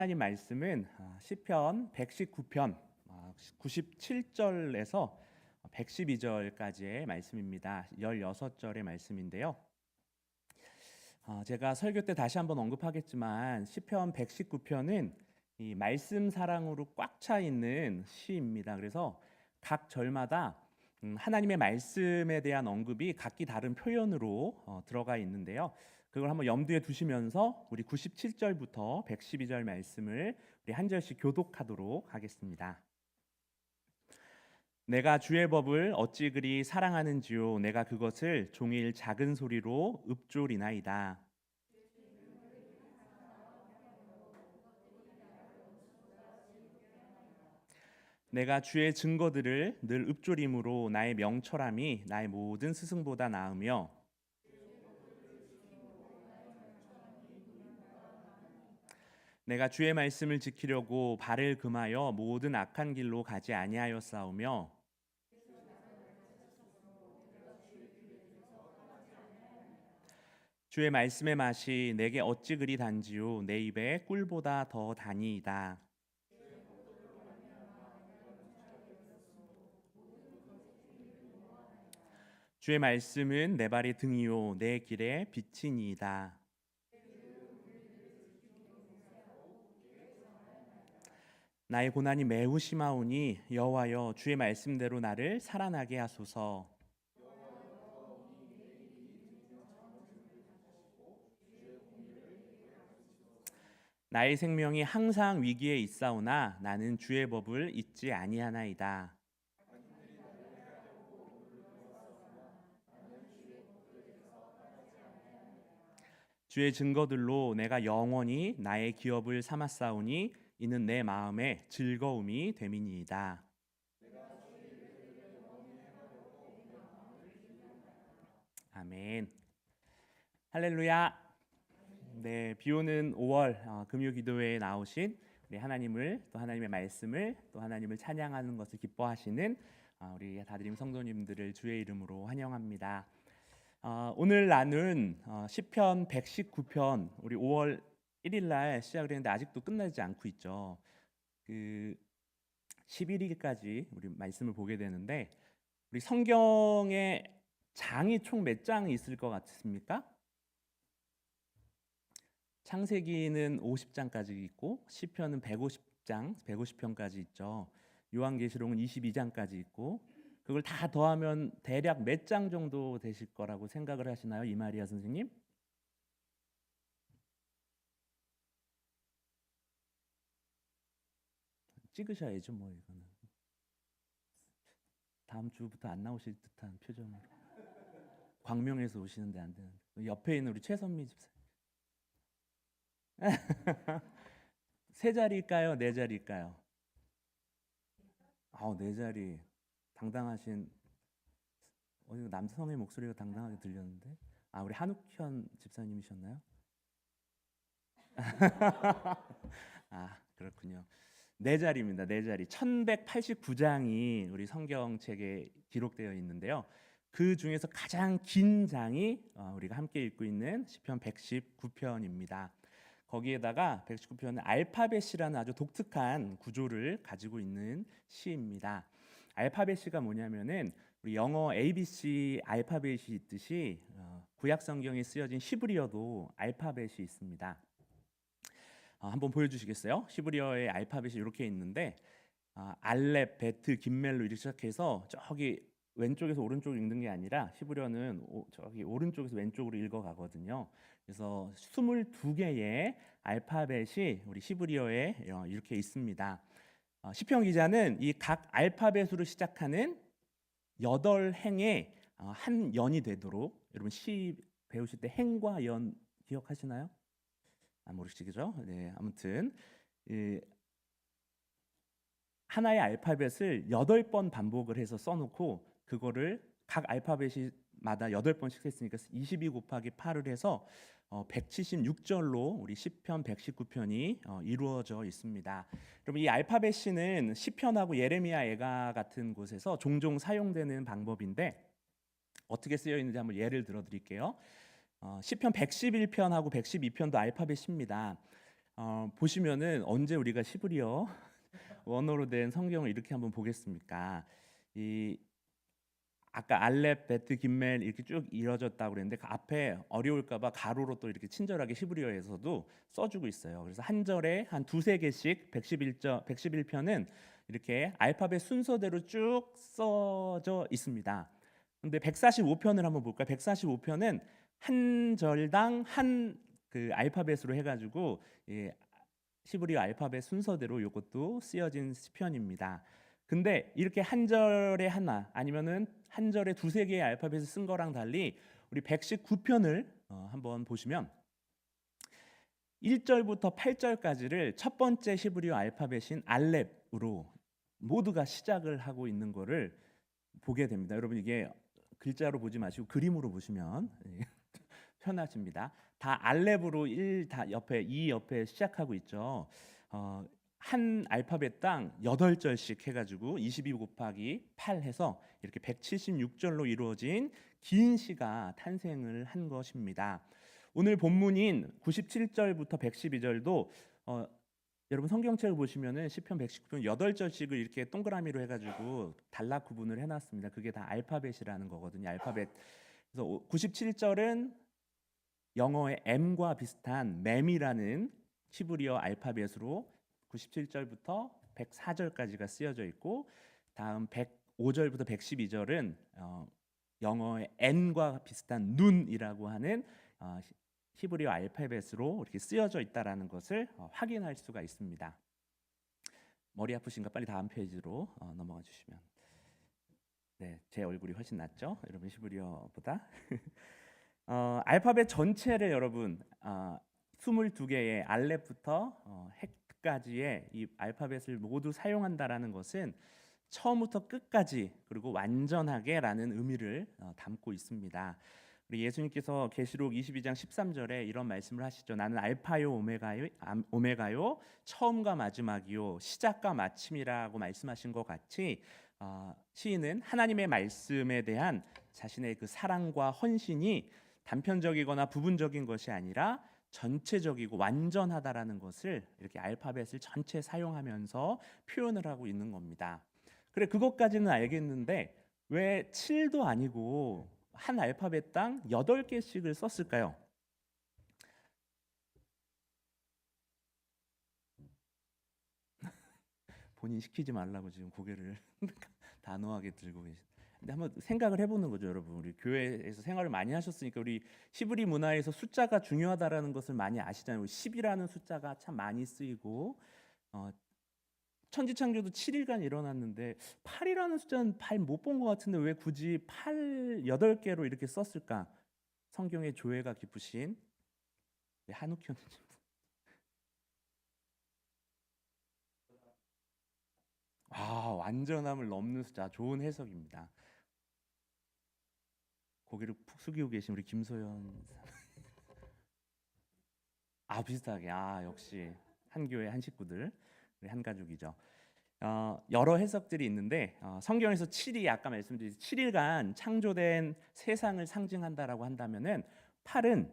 하나님 말씀은 시편 119편 97절에서 112절까지의 말씀입니다. 16절의 말씀인데요. 제가 설교 때 다시 한번 언급하겠지만 시편 119편은 이 말씀 사랑으로 꽉 차 있는 시입니다. 그래서 각 절마다 하나님의 말씀에 대한 언급이 각기 다른 표현으로 들어가 있는데요. 그걸 한번 염두에 두시면서 우리 97절부터 112절 말씀을 우리 한 절씩 교독하도록 하겠습니다. 내가 주의 법을 어찌 그리 사랑하는지요. 내가 그것을 종일 작은 소리로 읊조리나이다. 내가 주의 증거들을 늘 읊조림으로 나의 명철함이 나의 모든 스승보다 나으며 내가 주의 말씀을 지키려고 발을 금하여 모든 악한 길로 가지 아니하였사오며 주의 말씀의 맛이 내게 어찌 그리 단지요 내 입에 꿀보다 더 다니이다. 주의 말씀은 내 발의 등이요 내 길의 빛이니이다. 나의 고난이 매우 심하오니 여호와여 주의 말씀대로 나를 살아나게 하소서. 나의 생명이 항상 위기에 있사오나 나는 주의 법을 잊지 아니하나이다. 주의 증거들로 내가 영원히 나의 기업을 삼았사오니 이는 내 마음의 즐거움이 됨이니이다. 아멘. 할렐루야. 네, 비오는 5월 금요 기도회에 나오신 우리 하나님을 또 하나님의 말씀을 또 하나님을 찬양하는 것을 기뻐하시는 우리 다드림 성도님들을 주의 이름으로 환영합니다. 오늘 나눈 시편 119편 우리 5월 1일 날 시작을 했는데 아직도 끝나지 않고 있죠. 그 11일까지 우리 말씀을 보게 되는데 우리 성경에 장이 총 몇 장이 있을 것 같습니까? 창세기는 50장까지 있고 시편은 150장, 150편까지 있죠. 요한계시록은 22장까지 있고 그걸 다 더하면 대략 몇 장 정도 되실 거라고 생각을 하시나요? 이마리아 선생님? 찍으셔야죠, 뭐 이거는. 다음 주부터 안 나오실 듯한 표정으로. 광명에서 오시는데 안 되는데. 옆에 있는 우리 최선미 집사. 세 자리일까요? 네 자리일까요? 네 자리. 당당하신 남성의 목소리가 당당하게 들렸는데. 우리 한욱현 집사님이셨나요? 그렇군요. 네 자리입니다. 네 자리. 1189장이 우리 성경책에 기록되어 있는데요. 그 중에서 가장 긴 장이 우리가 함께 읽고 있는 시편 119편입니다. 거기에다가 119편은 알파벳이라는 아주 독특한 구조를 가지고 있는 시입니다. 알파벳이 뭐냐면은 우리 영어 ABC 알파벳이 있듯이 구약 성경에 쓰여진 히브리어도 알파벳이 있습니다. 한번 보여주시겠어요? 히브리어의 알파벳이 이렇게 있는데 알렙, 베트, 김멜로 이렇게 시작해서 저기 왼쪽에서 오른쪽 읽는 게 아니라 히브리어는 저기 오른쪽에서 왼쪽으로 읽어가거든요. 그래서 22개의 알파벳이 우리 히브리어에 이렇게 있습니다. 시편 기자는 이 각 알파벳으로 시작하는 8행의 한 연이 되도록, 여러분 시 배우실 때 행과 연 기억하시나요? 모르시겠죠? 네, 아무튼 하나의 알파벳을 8번 반복을 해서 써놓고 그거를 각 알파벳마다 8번씩 했으니까 22 곱하기 8을 해서 176절로 우리 시편 119편이 이루어져 있습니다. 여러분 이 알파벳 C는 시편하고 예레미야 애가 같은 곳에서 종종 사용되는 방법인데 어떻게 쓰여 있는지 한번 예를 들어 드릴게요. 시편 111편하고 112편도 알파벳 C입니다. 보시면은 언제 우리가 히브리어 원어로 된 성경을 이렇게 한번 보겠습니까? 이 아까 알렙, 베트, 김멜 이렇게 쭉 이어졌다고 그랬는데 그 앞에 어려울까봐 가로로 또 이렇게 친절하게 히브리어에서도 써주고 있어요. 그래서 한 절에 한 두세 개씩 111편은 이렇게 알파벳 순서대로 쭉 써져 있습니다. 근데 145편을 한번 볼까요? 145편은 한 절당 한 그 알파벳으로 해가지고 히브리어 알파벳 순서대로 이것도 쓰여진 시편입니다. 근데 이렇게 한 절에 하나 아니면은 한 절에 두세 개의 알파벳을 쓴 거랑 달리 우리 119편을 한번 보시면 1절부터 8절까지를 첫 번째 히브리어 알파벳인 알렙으로 모두가 시작을 하고 있는 거를 보게 됩니다. 여러분 이게 글자로 보지 마시고 그림으로 보시면 편하십니다. 다 알렙으로 1 옆에 2 옆에 시작하고 있죠. 한 알파벳당 8절씩 해가지고 22 곱하기 8 해서 이렇게 176절로 이루어진 긴 시가 탄생을 한 것입니다. 오늘 본문인 97절부터 112절도 여러분 성경책을 보시면은 시편 119편 8절씩을 이렇게 동그라미로 해가지고 단락 구분을 해놨습니다. 그게 다 알파벳이라는 거거든요. 알파벳. 그래서 97절은 영어의 M과 비슷한 맴이라는 히브리어 알파벳으로 97절부터 104절까지가 쓰여져 있고 다음 105절부터 112절은 영어의 N과 비슷한 눈이라고 하는 히브리어 알파벳으로 이렇게 쓰여져 있다라는 것을 확인할 수가 있습니다. 머리 아프신가 빨리 다음 페이지로 넘어가 주시면. 네, 제 얼굴이 훨씬 낫죠? 여러분 히브리어보다. 알파벳 전체를 여러분 22개의 알렙부터 핵까지의 이 알파벳을 모두 사용한다라는 것은 처음부터 끝까지 그리고 완전하게라는 의미를 담고 있습니다. 우리 예수님께서 계시록 22장 13절에 이런 말씀을 하시죠. 나는 알파요 오메가요 처음과 마지막이요 시작과 마침이라고 말씀하신 것 같이 시인은 하나님의 말씀에 대한 자신의 그 사랑과 헌신이 단편적이거나 부분적인 것이 아니라 전체적이고 완전하다라는 것을 이렇게 알파벳을 전체 사용하면서 표현을 하고 있는 겁니다. 그래 그것까지는 알겠는데 왜 7도 아니고 한 알파벳당 8개씩을 썼을까요? 본인 시키지 말라고 지금 고개를 단호하게 들고 계신. 근데 한번 생각을 해보는 거죠, 여러분. 우리 교회에서 생활을 많이 하셨으니까 우리 히브리 문화에서 숫자가 중요하다라는 것을 많이 아시잖아요. 10이라는 숫자가 참 많이 쓰이고 천지창조도 7일간 일어났는데 8이라는 숫자는 잘 못 본 것 같은데 왜 굳이 8개로 이렇게 썼을까? 성경의 조예가 깊으신 한욱현 완전함을 넘는 숫자 좋은 해석입니다. 고개를 푹 숙이고 계신 우리 김소연 비슷하게 역시 한 교회 한 식구들 우리 한 가족이죠. 여러 해석들이 있는데 성경에서 7이 아까 말씀드린 7일간 창조된 세상을 상징한다라고 한다면은 8은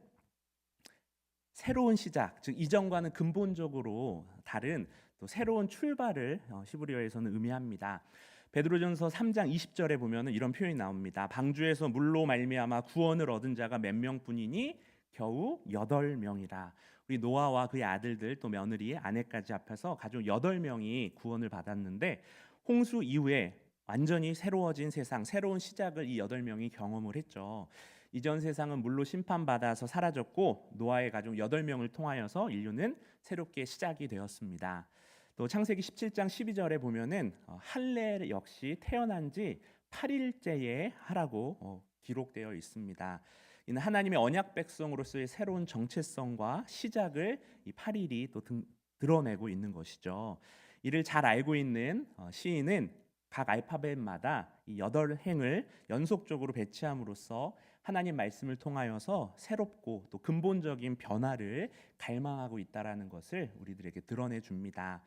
새로운 시작, 즉 이전과는 근본적으로 다른 또 새로운 출발을 히브리어에서는 의미합니다. 베드로전서 3장 20절에 보면은 이런 표현이 나옵니다. 방주에서 물로 말미암아 구원을 얻은 자가 몇 명뿐이니 겨우 8명이라. 우리 노아와 그의 아들들 또 며느리 아내까지 합해서 가족 8명이 구원을 받았는데 홍수 이후에 완전히 새로워진 세상, 새로운 시작을 이 8명이 경험을 했죠. 이전 세상은 물로 심판받아서 사라졌고 노아의 가족 8명을 통하여서 인류는 새롭게 시작이 되었습니다. 또 창세기 17장 12절에 보면은 할례 역시 태어난 지 8일째에 하라고 기록되어 있습니다. 이는 하나님의 언약 백성으로서의 새로운 정체성과 시작을 이 8일이 또 드러내고 있는 것이죠. 이를 잘 알고 있는 시인은 각 알파벳마다 이 8행을 연속적으로 배치함으로써 하나님 말씀을 통하여서 새롭고 또 근본적인 변화를 갈망하고 있다라는 것을 우리들에게 드러내 줍니다.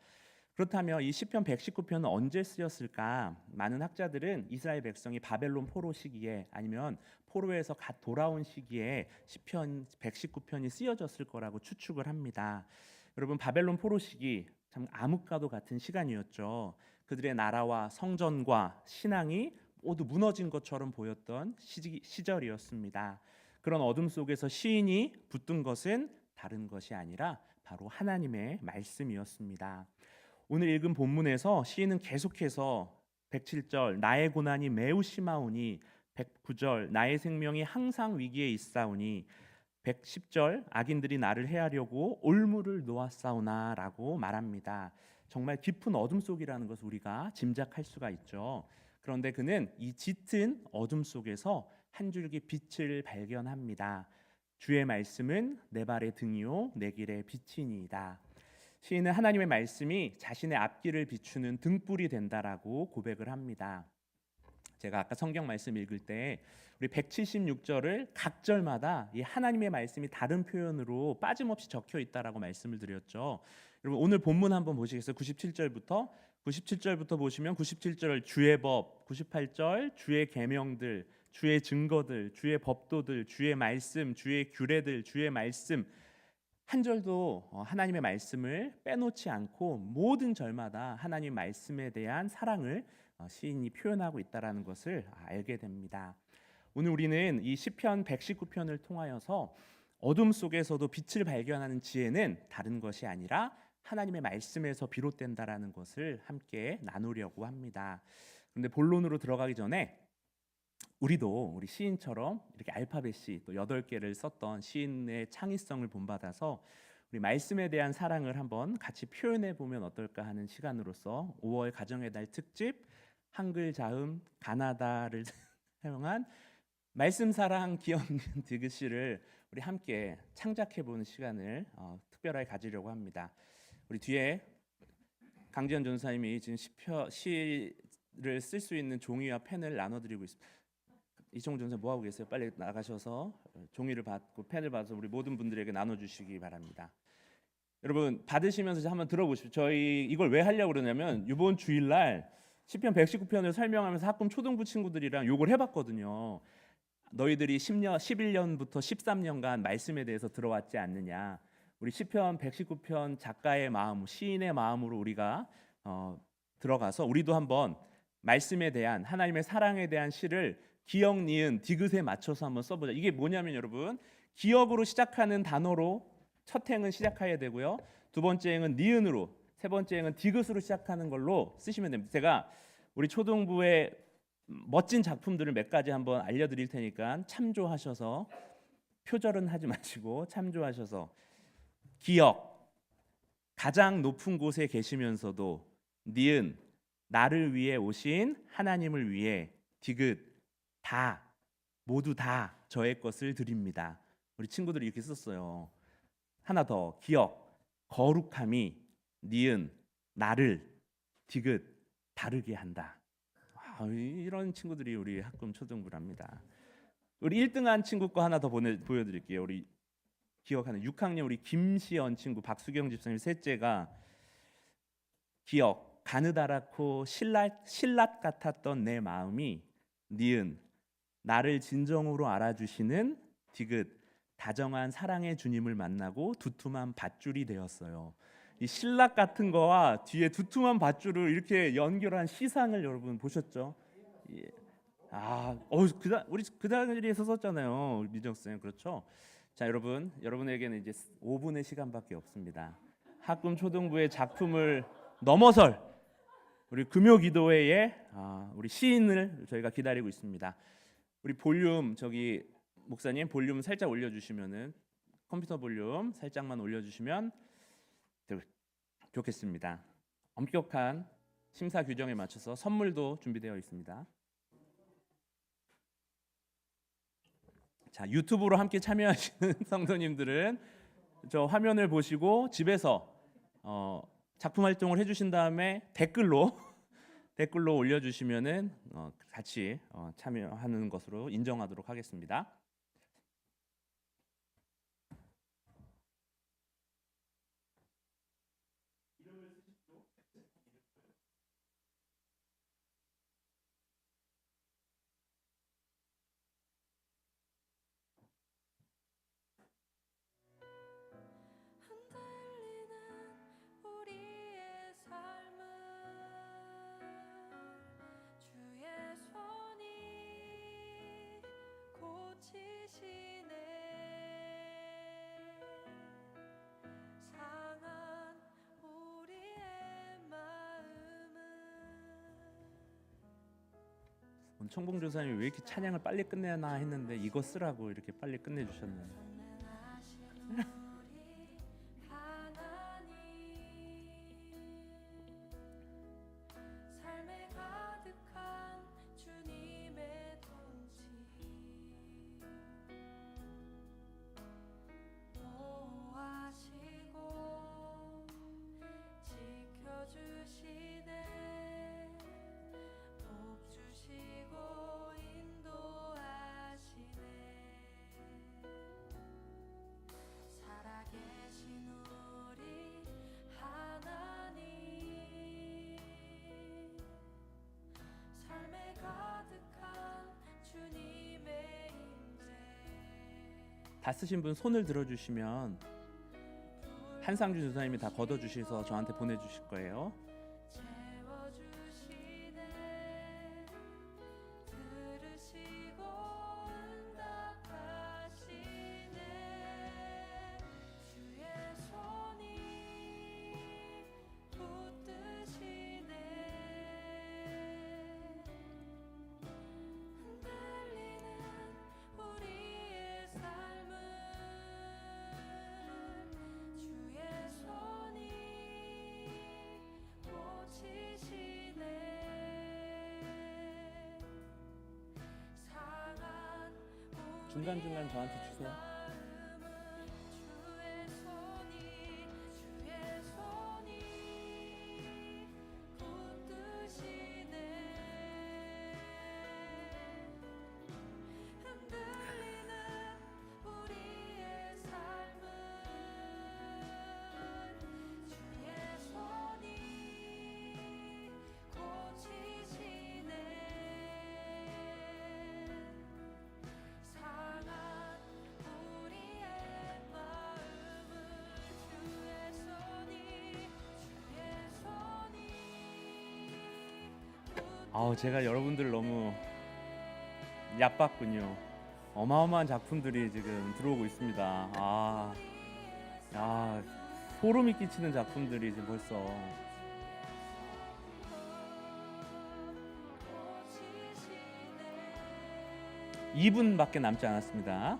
그렇다면 이 시편 119편은 언제 쓰였을까? 많은 학자들은 이스라엘 백성이 바벨론 포로 시기에 아니면 포로에서 갓 돌아온 시기에 시편 119편이 쓰여졌을 거라고 추측을 합니다. 여러분, 바벨론 포로 시기 참 암흑과도 같은 시간이었죠. 그들의 나라와 성전과 신앙이 모두 무너진 것처럼 보였던 시절이었습니다. 그런 어둠 속에서 시인이 붙든 것은 다른 것이 아니라 바로 하나님의 말씀이었습니다. 오늘 읽은 본문에서 시인은 계속해서 107절 나의 고난이 매우 심하오니, 109절 나의 생명이 항상 위기에 있사오니, 110절 악인들이 나를 해하려고 올무를 놓았사오나라고 말합니다. 정말 깊은 어둠 속이라는 것을 우리가 짐작할 수가 있죠. 그런데 그는 이 짙은 어둠 속에서 한 줄기 빛을 발견합니다. 주의 말씀은 내 발의 등이요 내 길의 빛이니이다. 시인은 하나님의 말씀이 자신의 앞길을 비추는 등불이 된다라고 고백을 합니다. 제가 아까 성경 말씀 읽을 때 우리 176절을 각 절마다 이 하나님의 말씀이 다른 표현으로 빠짐없이 적혀 있다라고 말씀을 드렸죠. 여러분, 오늘 본문 한번 보시겠어요? 97절부터 보시면 97절 주의 법, 98절 주의 계명들, 주의 증거들, 주의 법도들, 주의 말씀, 주의 규례들, 주의 말씀, 한 절도 하나님의 말씀을 빼놓지 않고 모든 절마다 하나님 말씀에 대한 사랑을 시인이 표현하고 있다라는 것을 알게 됩니다. 오늘 우리는 이 시편 119편을 통하여서 어둠 속에서도 빛을 발견하는 지혜는 다른 것이 아니라 하나님의 말씀에서 비롯된다라는 것을 함께 나누려고 합니다. 그런데 본론으로 들어가기 전에 우리 시인처럼 이렇게 알파벳이 또 8개를 썼던 시인의 창의성을 본받아서 우리 말씀에 대한 사랑을 한번 같이 표현해 보면 어떨까 하는 시간으로서 5월 가정의 달 특집 한글 자음 가나다를 사용한 말씀 사랑 기억는 디귿시를 우리 함께 창작해 보는 시간을 특별하게 가지려고 합니다. 우리 뒤에 강지현 전사님이 지금 시를 쓸 수 있는 종이와 펜을 나눠드리고 있습니다. 이종훈 전사 뭐 하고 계세요? 빨리 나가셔서 종이를 받고 펜을 받아서 우리 모든 분들에게 나눠주시기 바랍니다. 여러분, 받으시면서 한번 들어보십시오. 저희 이걸 왜 하려고 그러냐면 이번 주일날 시편 119편을 설명하면서 학금 초등부 친구들이랑 욕을 해봤거든요. 너희들이 11년부터 13년간 말씀에 대해서 들어왔지 않느냐. 우리 시편 119편 작가의 마음, 시인의 마음으로 우리가 들어가서 우리도 한번 말씀에 대한 하나님의 사랑에 대한 시를 기억, 니은, 디귿에 맞춰서 한번 써보자. 이게 뭐냐면 여러분, 기억으로 시작하는 단어로 첫 행은 시작해야 되고요. 두 번째 행은 니은으로, 세 번째 행은 디귿으로 시작하는 걸로 쓰시면 됩니다. 제가 우리 초등부의 멋진 작품들을 몇 가지 한번 알려드릴 테니까 참조하셔서, 표절은 하지 마시고 참조하셔서, 기억, 가장 높은 곳에 계시면서도, 니은, 나를 위해 오신 하나님을 위해, 디귿, 다, 모두 다 저의 것을 드립니다. 우리 친구들이 이렇게 썼어요. 하나 더, 기억, 거룩함이, 니은, 나를, 디귿, 다르게 한다. 이런 친구들이 우리 학금 초등부랍니다. 우리 1등한 친구 거 하나 더 보여드릴게요. 우리 기억하는 6학년 우리 김시연 친구, 박수경 집사님 셋째가 기억, 가느다랗고 신랏 같았던 내 마음이, 니은, 나를 진정으로 알아주시는, 디귿, 다정한 사랑의 주님을 만나고 두툼한 밧줄이 되었어요. 이 신락 같은 거와 뒤에 두툼한 밧줄을 이렇게 연결한 시상을 여러분 보셨죠? 예. 우리 그 자리에서 썼잖아요, 미정 쌤. 그렇죠? 자, 여러분에게는 이제 5분의 시간밖에 없습니다. 학금 초등부의 작품을 넘어설 우리 금요기도회에 우리 시인을 저희가 기다리고 있습니다. 우리 볼륨, 저기 목사님 볼륨 살짝 올려주시면은, 컴퓨터 볼륨 살짝만 올려주시면 좋겠습니다. 엄격한 심사 규정에 맞춰서 선물도 준비되어 있습니다. 자, 유튜브로 함께 참여하시는 성도님들은 저 화면을 보시고 집에서 작품 활동을 해주신 다음에 댓글로 올려주시면은 같이 참여하는 것으로 인정하도록 하겠습니다. 청봉 조사님이 왜 이렇게 찬양을 빨리 끝내나 했는데 이거 쓰라고 이렇게 빨리 끝내주셨네요. 다 쓰신 분 손을 들어주시면 한상준 주사님이 다 걷어주셔서 저한테 보내주실 거예요. 중간중간 저한테 주세요. 제가 여러분들 너무 얕봤군요. 어마어마한 작품들이 지금 들어오고 있습니다. 소름이 끼치는 작품들이 지금 벌써 2분밖에 남지 않았습니다.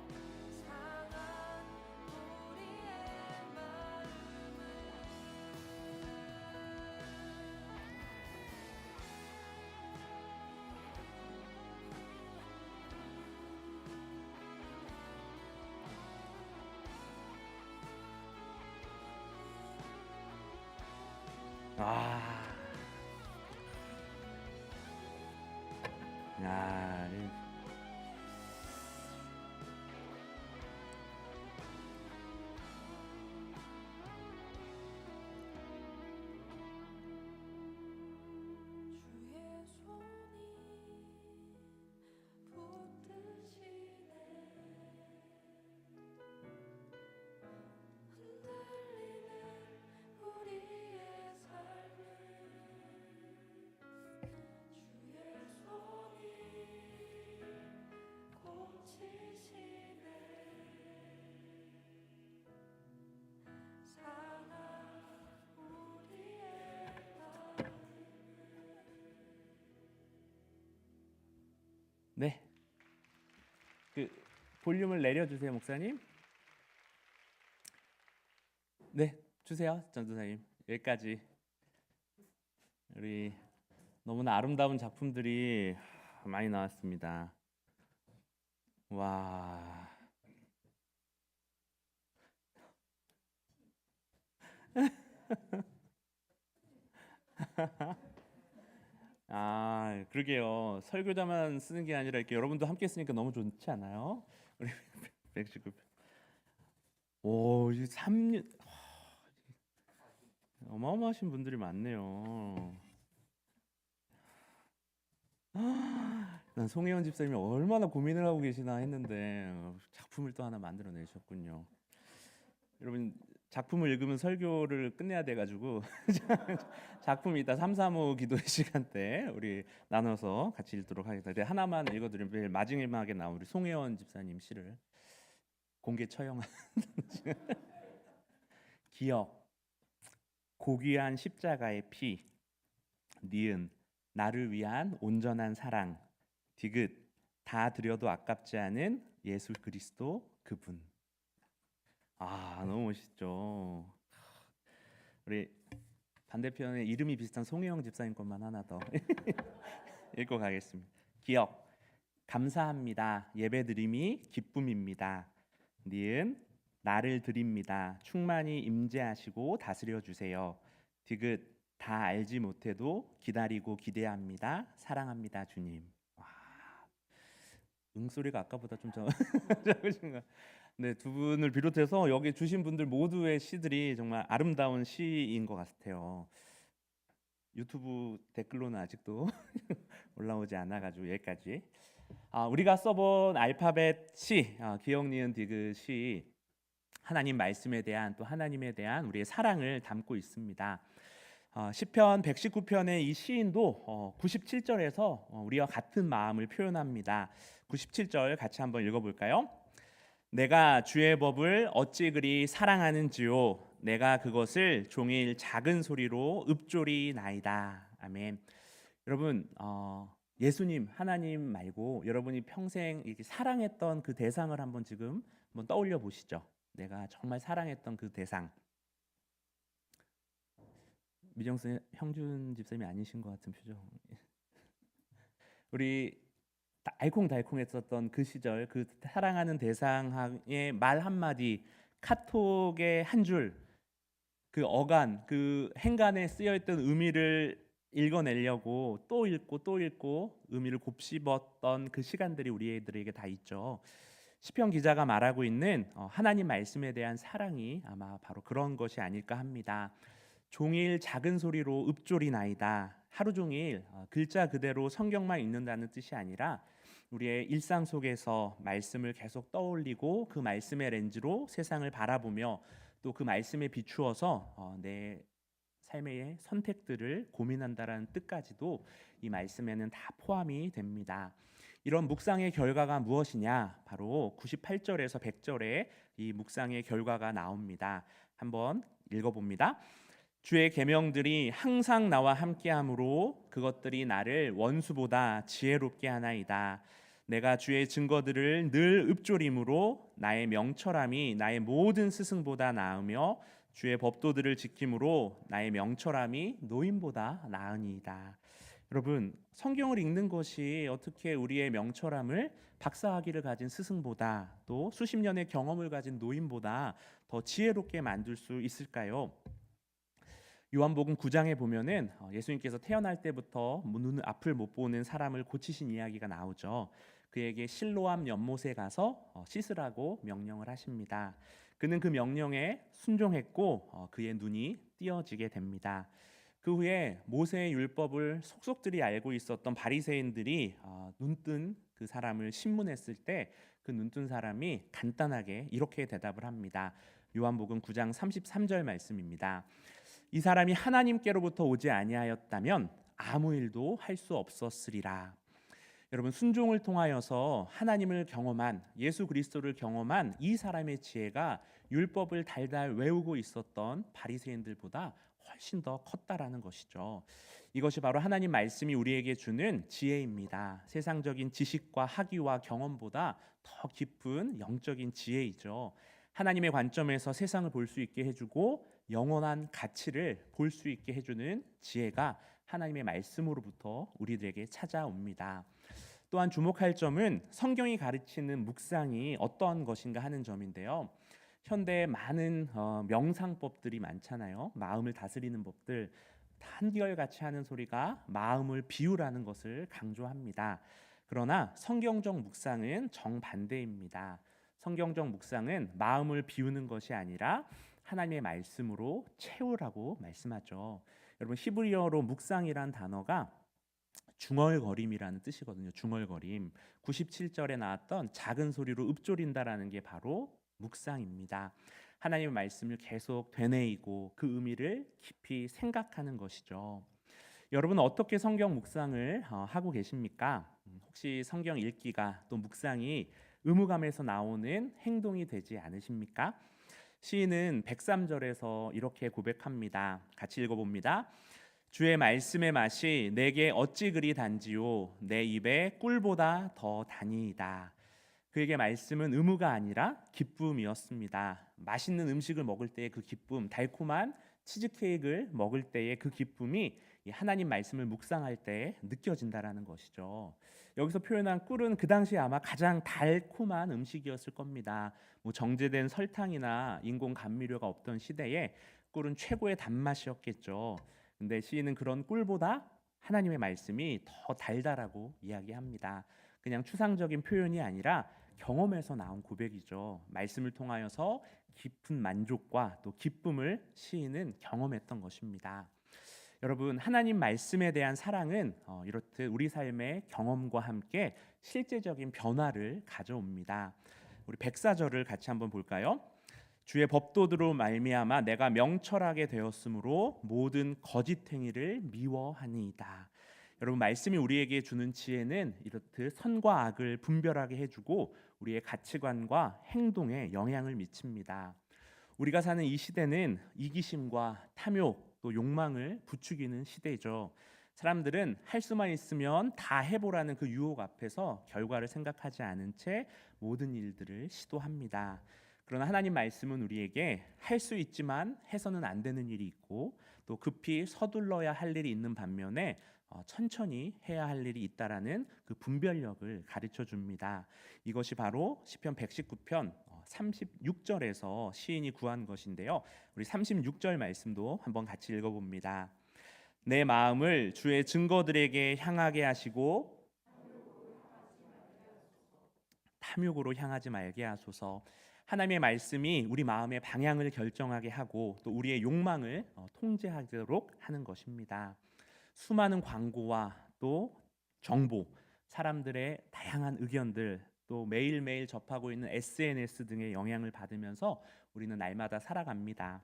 네, 그 볼륨을 내려주세요, 목사님. 네, 주세요, 전도사님. 여기까지. 우리 너무나 아름다운 작품들이 많이 나왔습니다. 와. 그러게요. 설교자만 쓰는 게 아니라 이렇게 여러분도 함께 쓰니까 너무 좋지 않아요? 우리 119. 이 3년 어마어마하신 분들이 많네요. 난 송혜원 집사님이 얼마나 고민을 하고 계시나 했는데 작품을 또 하나 만들어내셨군요. 여러분 작품을 읽으면 설교를 끝내야 돼가지고 작품 이따 335 기도의 시간 때 우리 나눠서 같이 읽도록 하겠습니다. 하나만 읽어드리면 매일 마지막에 나온 우리 송혜원 집사님 시를 공개 처형한 기억 고귀한 십자가의 피 니은 나를 위한 온전한 사랑 디귿 다 드려도 아깝지 않은 예수 그리스도 그분. 너무 멋있죠. 우리 반대편에 이름이 비슷한 송혜영 집사님 것만 하나 더 읽고 가겠습니다. 기억 감사합니다. 예배드림이 기쁨입니다. 니은 나를 드립니다. 충만히 임재하시고 다스려 주세요. 디귿 다 알지 못해도 기다리고 기대합니다. 사랑합니다, 주님. 와, 응소리가 아까보다 좀 적으신가? 네, 두 분을 비롯해서 여기 주신 분들 모두의 시들이 정말 아름다운 시인 것 같아요. 유튜브 댓글로는 아직도 올라오지 않아가지고 여기까지. 우리가 써본 알파벳 시, 기억 니은 디귿이 하나님 말씀에 대한 또 하나님에 대한 우리의 사랑을 담고 있습니다. 시편 119편의 이 시인도 97절에서 우리와 같은 마음을 표현합니다. 97절 같이 한번 읽어볼까요? 내가 주의 법을 어찌 그리 사랑하는지요 내가 그것을 종일 작은 소리로 읊조리나이다. 아멘. 여러분 예수님 하나님 말고 여러분이 평생 이렇게 사랑했던 그 대상을 한번 지금 한번 떠올려 보시죠. 내가 정말 사랑했던 그 대상. 미정수 형준 집사님이 아니신 것 같은 표정. 우리 알콩달콩했었던 그 시절 그 사랑하는 대상의 말 한마디, 카톡의 한 줄, 그 어간, 그 행간에 쓰여있던 의미를 읽어내려고 또 읽고 또 읽고 의미를 곱씹었던 그 시간들이 우리들에게 다 있죠. 시편 기자가 말하고 있는 하나님 말씀에 대한 사랑이 아마 바로 그런 것이 아닐까 합니다. 종일 작은 소리로 읊조리나이다. 하루 종일 글자 그대로 성경만 읽는다는 뜻이 아니라 우리의 일상 속에서 말씀을 계속 떠올리고 그 말씀의 렌즈로 세상을 바라보며 또 그 말씀에 비추어서 내 삶의 선택들을 고민한다라는 뜻까지도 이 말씀에는 다 포함이 됩니다. 이런 묵상의 결과가 무엇이냐? 바로 98절에서 100절에 이 묵상의 결과가 나옵니다. 한번 읽어봅니다. 주의 계명들이 항상 나와 함께함으로 그것들이 나를 원수보다 지혜롭게 하나이다. 내가 주의 증거들을 늘 읊조림으로 나의 명철함이 나의 모든 스승보다 나으며 주의 법도들을 지킴으로 나의 명철함이 노인보다 나으니이다. 여러분, 성경을 읽는 것이 어떻게 우리의 명철함을 박사학위를 가진 스승보다 또 수십 년의 경험을 가진 노인보다 더 지혜롭게 만들 수 있을까요? 요한복음 9장에 보면은 예수님께서 태어날 때부터 눈 앞을 못 보는 사람을 고치신 이야기가 나오죠. 그에게 실로암 연못에 가서 씻으라고 명령을 하십니다. 그는 그 명령에 순종했고 그의 눈이 띄어지게 됩니다. 그 후에 모세의 율법을 속속들이 알고 있었던 바리새인들이 눈뜬 그 사람을 신문했을 때 그 눈뜬 사람이 간단하게 이렇게 대답을 합니다. 요한복음 9장 33절 말씀입니다. 이 사람이 하나님께로부터 오지 아니하였다면 아무 일도 할 수 없었으리라. 여러분, 순종을 통하여서 하나님을 경험한 예수 그리스도를 경험한 이 사람의 지혜가 율법을 달달 외우고 있었던 바리새인들보다 훨씬 더 컸다라는 것이죠. 이것이 바로 하나님 말씀이 우리에게 주는 지혜입니다. 세상적인 지식과 학위와 경험보다 더 깊은 영적인 지혜이죠. 하나님의 관점에서 세상을 볼 수 있게 해주고 영원한 가치를 볼 수 있게 해주는 지혜가 하나님의 말씀으로부터 우리들에게 찾아옵니다. 또한 주목할 점은 성경이 가르치는 묵상이 어떤 것인가 하는 점인데요. 현대에 많은 명상법들이 많잖아요. 마음을 다스리는 법들. 한결같이 하는 소리가 마음을 비우라는 것을 강조합니다. 그러나 성경적 묵상은 정반대입니다. 성경적 묵상은 마음을 비우는 것이 아니라 하나님의 말씀으로 채우라고 말씀하죠. 여러분, 히브리어로 묵상이란 단어가 중얼거림이라는 뜻이거든요. 중얼거림. 97절에 나왔던 작은 소리로 읊조린다라는 게 바로 묵상입니다. 하나님의 말씀을 계속 되뇌이고 그 의미를 깊이 생각하는 것이죠. 여러분은 어떻게 성경 묵상을 하고 계십니까? 혹시 성경 읽기가 또 묵상이 의무감에서 나오는 행동이 되지 않으십니까? 시인은 103절에서 이렇게 고백합니다. 같이 읽어봅니다. 주의 말씀의 맛이 내게 어찌 그리 단지요 내 입에 꿀보다 더 다니이다. 그에게 말씀은 의무가 아니라 기쁨이었습니다. 맛있는 음식을 먹을 때의 그 기쁨, 달콤한 치즈케이크를 먹을 때의 그 기쁨이 이 하나님 말씀을 묵상할 때 느껴진다라는 것이죠. 여기서 표현한 꿀은 그 당시에 아마 가장 달콤한 음식이었을 겁니다. 뭐 정제된 설탕이나 인공 감미료가 없던 시대에 꿀은 최고의 단맛이었겠죠. 근데 시인은 그런 꿀보다 하나님의 말씀이 더 달다라고 이야기합니다. 그냥 추상적인 표현이 아니라 경험에서 나온 고백이죠. 말씀을 통하여서 깊은 만족과 또 기쁨을 시인은 경험했던 것입니다. 여러분, 하나님 말씀에 대한 사랑은 이렇듯 우리 삶의 경험과 함께 실제적인 변화를 가져옵니다. 우리 백사절을 같이 한번 볼까요? 주의 법도들로 말미암아 내가 명철하게 되었으므로 모든 거짓 행위를 미워하니이다. 여러분, 말씀이 우리에게 주는 지혜는 이렇듯 선과 악을 분별하게 해주고 우리의 가치관과 행동에 영향을 미칩니다. 우리가 사는 이 시대는 이기심과 탐욕 또 욕망을 부추기는 시대죠. 사람들은 할 수만 있으면 다 해보라는 그 유혹 앞에서 결과를 생각하지 않은 채 모든 일들을 시도합니다. 그러나 하나님 말씀은 우리에게 할 수 있지만 해서는 안 되는 일이 있고 또 급히 서둘러야 할 일이 있는 반면에 천천히 해야 할 일이 있다라는 그 분별력을 가르쳐 줍니다. 이것이 바로 시편 119편 36절에서 시인이 구한 것인데요. 우리 36절 말씀도 한번 같이 읽어봅니다. 내 마음을 주의 증거들에게 향하게 하시고 탐욕으로 향하지 말게 하소서. 하나님의 말씀이 우리 마음의 방향을 결정하게 하고 또 우리의 욕망을 통제하도록 하는 것입니다. 수많은 광고와 또 정보, 사람들의 다양한 의견들, 또 매일매일 접하고 있는 SNS 등의 영향을 받으면서 우리는 날마다 살아갑니다.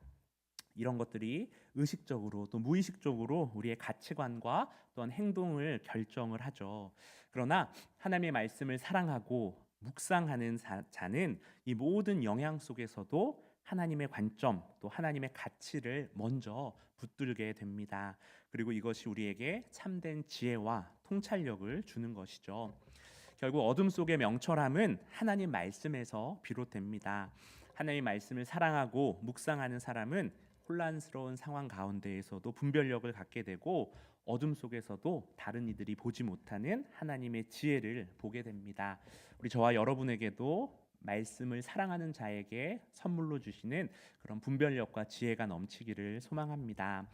이런 것들이 의식적으로 또 무의식적으로 우리의 가치관과 또한 행동을 결정을 하죠. 그러나 하나님의 말씀을 사랑하고 묵상하는 자는 이 모든 영향 속에서도 하나님의 관점 또 하나님의 가치를 먼저 붙들게 됩니다. 그리고 이것이 우리에게 참된 지혜와 통찰력을 주는 것이죠. 결국 어둠 속의 명철함은 하나님 말씀에서 비롯됩니다. 하나님 말씀을 사랑하고 묵상하는 사람은 혼란스러운 상황 가운데에서도 분별력을 갖게 되고 어둠 속에서도 다른 이들이 보지 못하는 하나님의 지혜를 보게 됩니다. 우리 저와 여러분에게도 말씀을 사랑하는 자에게 선물로 주시는 그런 분별력과 지혜가 넘치기를 소망합니다.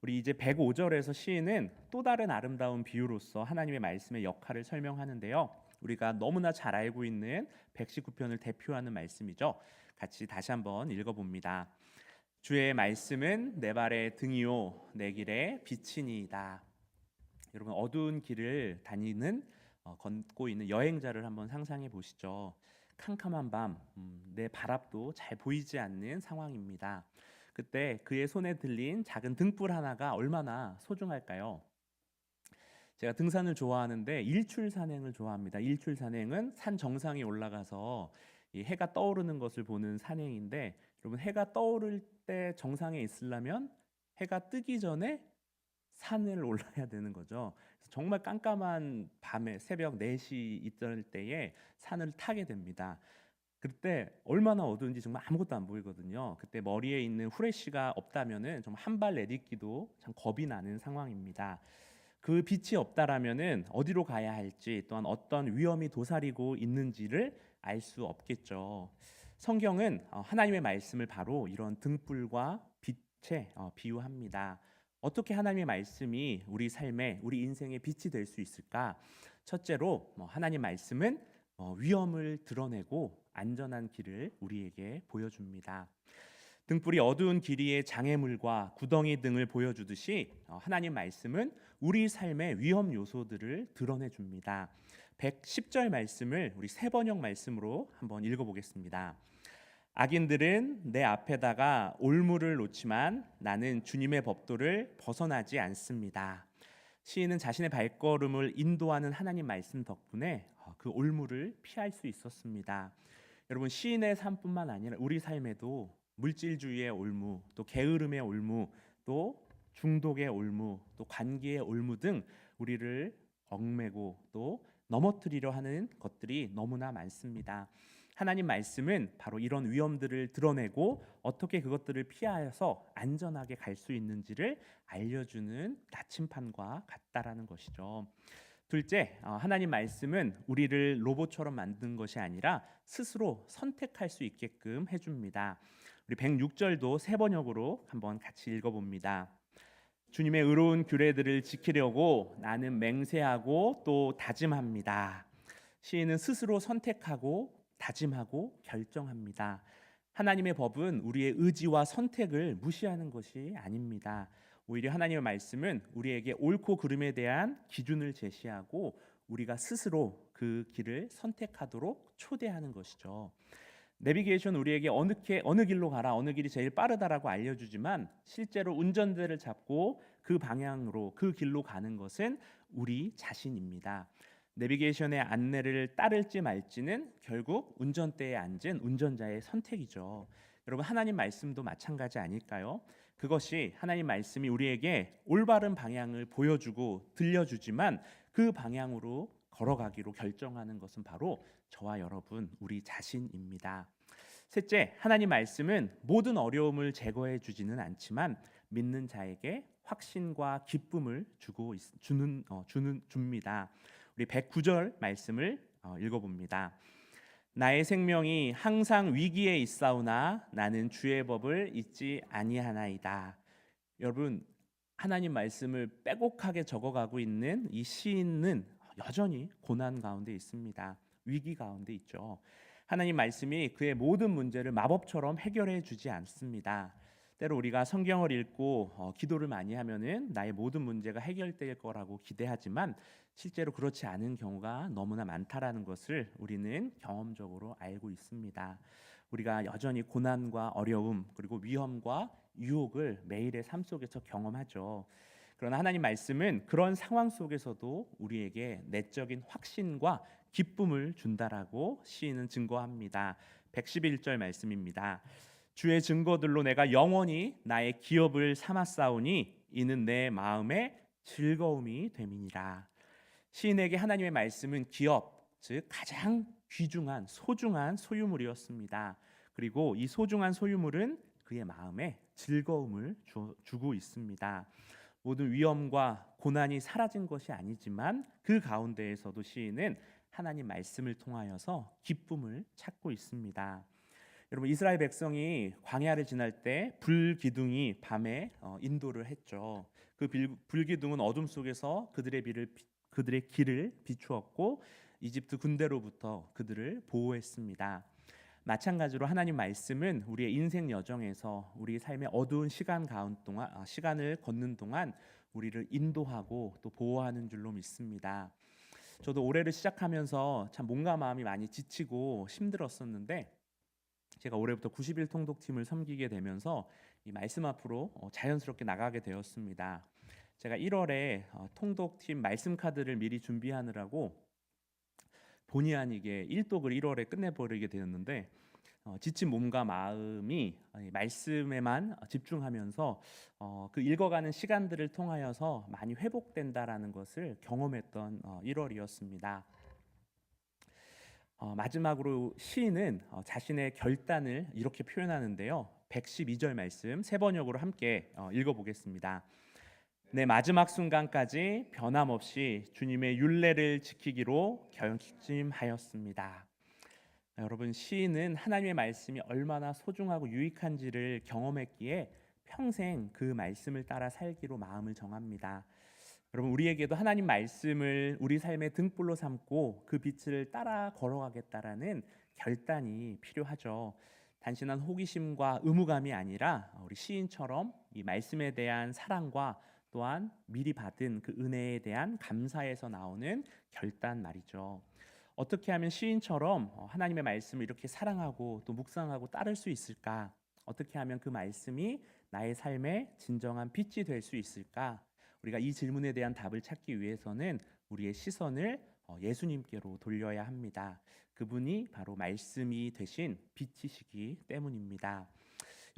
우리 이제 105절에서 시인은 또 다른 아름다운 비유로서 하나님의 말씀의 역할을 설명하는데요. 우리가 너무나 잘 알고 있는 119편을 대표하는 말씀이죠. 같이 다시 한번 읽어봅니다. 주의 말씀은 내 발의 등이요 내 길의 빛이니이다. 여러분, 어두운 길을 다니는 걷고 있는 여행자를 한번 상상해 보시죠. 캄캄한 밤, 내 발 앞도 잘 보이지 않는 상황입니다. 그때 그의 손에 들린 작은 등불 하나가 얼마나 소중할까요? 제가 등산을 좋아하는데 일출 산행을 좋아합니다. 일출 산행은 산 정상에 올라가서 이 해가 떠오르는 것을 보는 산행인데, 여러분, 해가 떠오를 때 정상에 있으려면 해가 뜨기 전에 산을 올라야 되는 거죠. 그래서 정말 깜깜한 밤에 새벽 4시 이럴 때에 산을 타게 됩니다. 그때 얼마나 어두운지 정말 아무것도 안 보이거든요. 그때 머리에 있는 후레쉬가 없다면은 정말 한 발 내딛기도 참 겁이 나는 상황입니다. 그 빛이 없다라면은 어디로 가야 할지 또한 어떤 위험이 도사리고 있는지를 알 수 없겠죠. 성경은 하나님의 말씀을 바로 이런 등불과 빛에 비유합니다. 어떻게 하나님의 말씀이 우리 삶에 우리 인생의 빛이 될 수 있을까? 첫째로 하나님 말씀은 위험을 드러내고 안전한 길을 우리에게 보여줍니다. 등불이 어두운 길이의 장애물과 구덩이 등을 보여주듯이 하나님 말씀은 우리 삶의 위험 요소들을 드러내 줍니다. 110절 말씀을 우리 세 번역 말씀으로 한번 읽어보겠습니다. 악인들은 내 앞에다가 올무를 놓지만 나는 주님의 법도를 벗어나지 않습니다. 시인은 자신의 발걸음을 인도하는 하나님 말씀 덕분에 그 올무를 피할 수 있었습니다. 여러분, 시인의 삶뿐만 아니라 우리 삶에도 물질주의의 올무, 또 게으름의 올무, 또 중독의 올무, 또 관계의 올무 등 우리를 얽매고 또 넘어뜨리려 하는 것들이 너무나 많습니다. 하나님 말씀은 바로 이런 위험들을 드러내고 어떻게 그것들을 피하여서 안전하게 갈 수 있는지를 알려주는 나침판과 같다라는 것이죠. 둘째, 하나님 말씀은 우리를 로봇처럼 만든 것이 아니라 스스로 선택할 수 있게끔 해줍니다. 우리 106절도 세 번역으로 한번 같이 읽어봅니다. 주님의 의로운 규례들을 지키려고 나는 맹세하고 또 다짐합니다. 시인은 스스로 선택하고 다짐하고 결정합니다. 하나님의 법은 우리의 의지와 선택을 무시하는 것이 아닙니다. 오히려 하나님의 말씀은 우리에게 옳고 그름에 대한 기준을 제시하고 우리가 스스로 그 길을 선택하도록 초대하는 것이죠. 내비게이션 우리에게 어느 길로 가라, 어느 길이 제일 빠르다라고 알려주지만 실제로 운전대를 잡고 그 방향으로 그 길로 가는 것은 우리 자신입니다. 내비게이션의 안내를 따를지 말지는 결국 운전대에 앉은 운전자의 선택이죠. 여러분, 하나님 말씀도 마찬가지 아닐까요? 그것이 하나님 말씀이 우리에게 올바른 방향을 보여주고 들려주지만 그 방향으로 걸어가기로 결정하는 것은 바로 저와 여러분, 우리 자신입니다. 셋째, 하나님 말씀은 모든 어려움을 제거해 주지는 않지만 믿는 자에게 확신과 기쁨을 줍니다. 우리 109절 말씀을 읽어봅니다. 나의 생명이 항상 위기에 있사오나 나는 주의 법을 잊지 아니하나이다. 여러분, 하나님 말씀을 빼곡하게 적어가고 있는 이 시인은 여전히 고난 가운데 있습니다. 위기 가운데 있죠. 하나님 말씀이 그의 모든 문제를 마법처럼 해결해 주지 않습니다. 때로 우리가 성경을 읽고 기도를 많이 하면은 나의 모든 문제가 해결될 거라고 기대하지만 실제로 그렇지 않은 경우가 너무나 많다라는 것을 우리는 경험적으로 알고 있습니다. 우리가 여전히 고난과 어려움 그리고 위험과 유혹을 매일의 삶 속에서 경험하죠. 그러나 하나님 말씀은 그런 상황 속에서도 우리에게 내적인 확신과 기쁨을 준다라고 시인은 증거합니다. 111절 말씀입니다. 주의 증거들로 내가 영원히 나의 기업을 삼았사오니 이는 내 마음의 즐거움이 됨이니라. 시인에게 하나님의 말씀은 기업, 즉 가장 귀중한 소중한 소유물이었습니다. 그리고 이 소중한 소유물은 그의 마음에 즐거움을 주고 있습니다. 모든 위험과 고난이 사라진 것이 아니지만 그 가운데에서도 시인은 하나님 말씀을 통하여서 기쁨을 찾고 있습니다. 여러분, 이스라엘 백성이 광야를 지날 때 불기둥이 밤에 인도를 했죠. 그 불기둥은 어둠 속에서 그들의 길을 비추었고 이집트 군대로부터 그들을 보호했습니다. 마찬가지로 하나님 말씀은 우리의 인생 여정에서 우리 삶의 어두운 시간을 걷는 동안 우리를 인도하고 또 보호하는 줄로 믿습니다. 저도 올해를 시작하면서 참 몸과 마음이 많이 지치고 힘들었었는데 제가 올해부터 90일 통독팀을 섬기게 되면서 이 말씀 앞으로 자연스럽게 나가게 되었습니다. 제가 1월에 통독팀 말씀 카드를 미리 준비하느라고 본의 아니게 1독을 1월에 끝내버리게 되었는데 지친 몸과 마음이 말씀에만 집중하면서 그 읽어가는 시간들을 통하여서 많이 회복된다라는 것을 경험했던 1월이었습니다. 마지막으로 시인은 자신의 결단을 이렇게 표현하는데요. 112절 말씀 세 번역으로 함께 읽어보겠습니다. 내 마지막 순간까지 변함없이 주님의 율례를 지키기로 결심하였습니다. 여러분, 시인은 하나님의 말씀이 얼마나 소중하고 유익한지를 경험했기에 평생 그 말씀을 따라 살기로 마음을 정합니다. 여러분, 우리에게도 하나님 말씀을 우리 삶의 등불로 삼고 그 빛을 따라 걸어가겠다라는 결단이 필요하죠. 단순한 호기심과 의무감이 아니라 우리 시인처럼 이 말씀에 대한 사랑과 또한 미리 받은 그 은혜에 대한 감사에서 나오는 결단 말이죠. 어떻게 하면 시인처럼 하나님의 말씀을 이렇게 사랑하고 또 묵상하고 따를 수 있을까? 어떻게 하면 그 말씀이 나의 삶의 진정한 빛이 될 수 있을까? 우리가 이 질문에 대한 답을 찾기 위해서는 우리의 시선을 예수님께로 돌려야 합니다. 그분이 바로 말씀이 되신 빛이시기 때문입니다.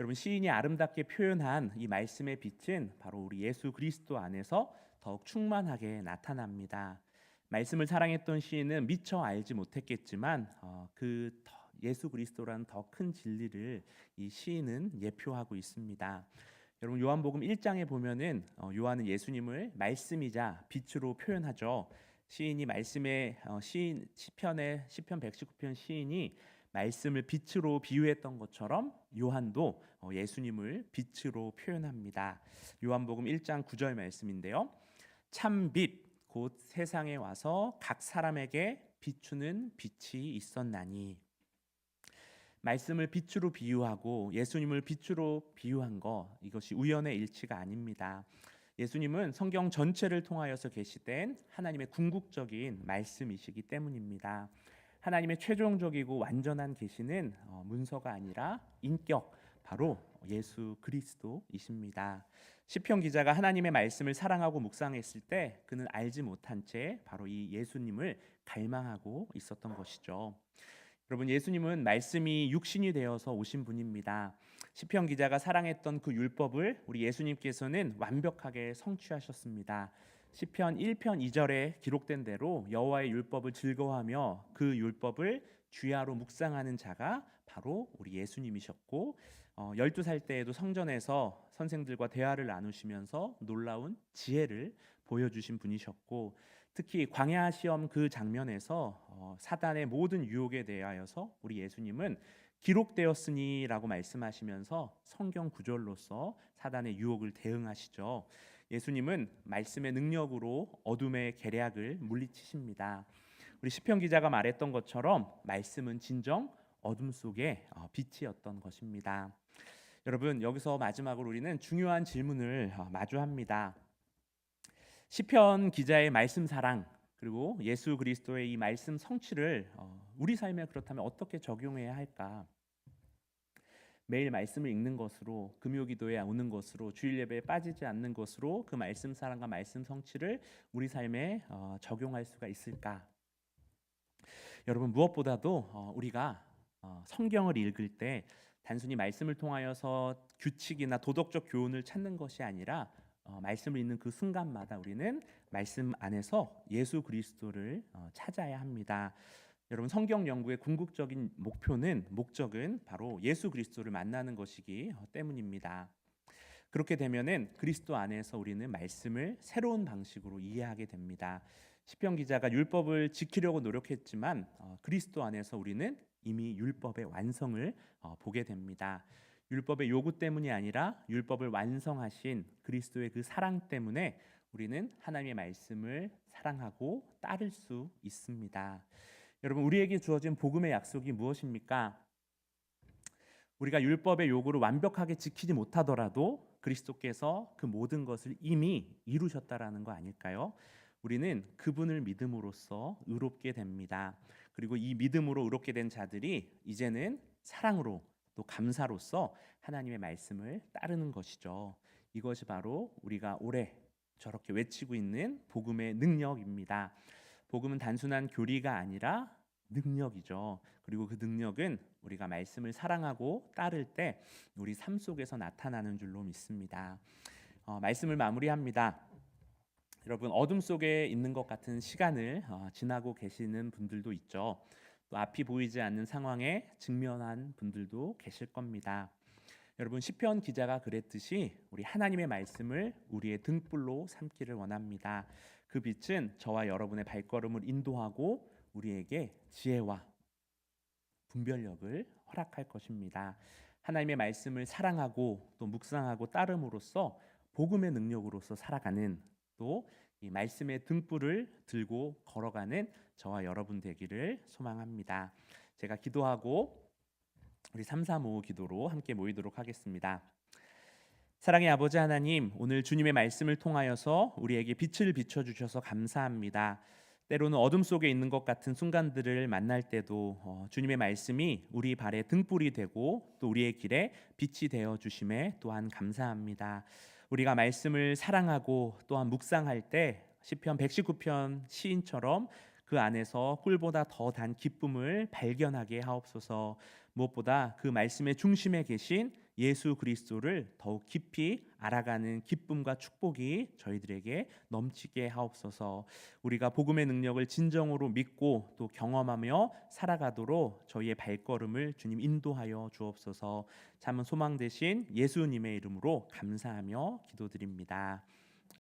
여러분, 시인이 아름답게 표현한 이 말씀의 빛은 바로 우리 예수 그리스도 안에서 더욱 충만하게 나타납니다. 말씀을 사랑했던 시인은 미처 알지 못했겠지만 예수 그리스도라는 더 큰 진리를 이 시인은 예표하고 있습니다. 여러분, 요한복음 1장에 보면은 요한은 예수님을 말씀이자 빛으로 표현하죠. 시인이 말씀의 시편 119편 시인이 말씀을 빛으로 비유했던 것처럼 요한도 예수님을 빛으로 표현합니다. 요한복음 1장 9절 말씀인데요. 참 빛 곧 세상에 와서 각 사람에게 비추는 빛이 있었나니. 말씀을 빛으로 비유하고 예수님을 빛으로 비유한 거, 이것이 우연의 일치가 아닙니다. 예수님은 성경 전체를 통하여서 계시된 하나님의 궁극적인 말씀이시기 때문입니다. 하나님의 최종적이고 완전한 계시는 문서가 아니라 인격, 바로 예수 그리스도이십니다. 시편 기자가 하나님의 말씀을 사랑하고 묵상했을 때 그는 알지 못한 채 바로 이 예수님을 갈망하고 있었던 것이죠. 여러분, 예수님은 말씀이 육신이 되어서 오신 분입니다. 시편 기자가 사랑했던 그 율법을 우리 예수님께서는 완벽하게 성취하셨습니다. 시편 1편 2절에 기록된 대로 여호와의 율법을 즐거워하며 그 율법을 주야로 묵상하는 자가 바로 우리 예수님이셨고, 12살 때에도 성전에서 선생들과 대화를 나누시면서 놀라운 지혜를 보여주신 분이셨고, 특히 광야 시험 그 장면에서 사단의 모든 유혹에 대하여서 우리 예수님은 기록되었으니라고 말씀하시면서 성경 구절로서 사단의 유혹을 대응하시죠. 예수님은 말씀의 능력으로 어둠의 계략을 물리치십니다. 우리 시편 기자가 말했던 것처럼 말씀은 진정 어둠 속의 빛이었던 것입니다. 여러분, 여기서 마지막으로 우리는 중요한 질문을 마주합니다. 시편 기자의 말씀 사랑, 그리고 예수 그리스도의 이 말씀 성취를 우리 삶에 그렇다면 어떻게 적용해야 할까? 매일 말씀을 읽는 것으로, 금요기도에 오는 것으로, 주일 예배에 빠지지 않는 것으로 그 말씀 사랑과 말씀 성취를 우리 삶에 적용할 수가 있을까? 여러분, 무엇보다도 우리가 성경을 읽을 때 단순히 말씀을 통하여서 규칙이나 도덕적 교훈을 찾는 것이 아니라 말씀을 읽는 그 순간마다 우리는 말씀 안에서 예수 그리스도를 찾아야 합니다. 여러분, 성경 연구의 궁극적인 목적은 바로 예수 그리스도를 만나는 것이기 때문입니다. 그렇게 되면은 그리스도 안에서 우리는 말씀을 새로운 방식으로 이해하게 됩니다. 시편 기자가 율법을 지키려고 노력했지만 그리스도 안에서 우리는 이미 율법의 완성을 보게 됩니다. 율법의 요구 때문이 아니라 율법을 완성하신 그리스도의 그 사랑 때문에 우리는 하나님의 말씀을 사랑하고 따를 수 있습니다. 여러분, 우리에게 주어진 복음의 약속이 무엇입니까? 우리가 율법의 요구를 완벽하게 지키지 못하더라도 그리스도께서 그 모든 것을 이미 이루셨다라는 거 아닐까요? 우리는 그분을 믿음으로써 의롭게 됩니다. 그리고 이 믿음으로 의롭게 된 자들이 이제는 사랑으로 또 감사로써 하나님의 말씀을 따르는 것이죠. 이것이 바로 우리가 올해 저렇게 외치고 있는 복음의 능력입니다. 복음은 단순한 교리가 아니라 능력이죠. 그리고 그 능력은 우리가 말씀을 사랑하고 따를 때 우리 삶 속에서 나타나는 줄로 믿습니다. 말씀을 마무리합니다. 여러분, 어둠 속에 있는 것 같은 시간을 지나고 계시는 분들도 있죠. 또 앞이 보이지 않는 상황에 직면한 분들도 계실 겁니다. 여러분, 시편 기자가 그랬듯이 우리 하나님의 말씀을 우리의 등불로 삼기를 원합니다. 그 빛은 저와 여러분의 발걸음을 인도하고 우리에게 지혜와 분별력을 허락할 것입니다. 하나님의 말씀을 사랑하고 또 묵상하고 따름으로써 복음의 능력으로서 살아가는, 또 이 말씀의 등불을 들고 걸어가는 저와 여러분 되기를 소망합니다. 제가 기도하고 우리 335 기도로 함께 모이도록 하겠습니다. 사랑의 아버지 하나님, 오늘 주님의 말씀을 통하여서 우리에게 빛을 비춰주셔서 감사합니다. 때로는 어둠 속에 있는 것 같은 순간들을 만날 때도 주님의 말씀이 우리 발에 등불이 되고 또 우리의 길에 빛이 되어 주심에 또한 감사합니다. 우리가 말씀을 사랑하고 또한 묵상할 때 시편 119편 시인처럼 그 안에서 꿀보다 더 단 기쁨을 발견하게 하옵소서. 무엇보다 그 말씀의 중심에 계신 예수 그리스도를 더욱 깊이 알아가는 기쁨과 축복이 저희들에게 넘치게 하옵소서. 우리가 복음의 능력을 진정으로 믿고 또 경험하며 살아가도록 저희의 발걸음을 주님 인도하여 주옵소서. 참은 소망 되신 예수님의 이름으로 감사하며 기도드립니다.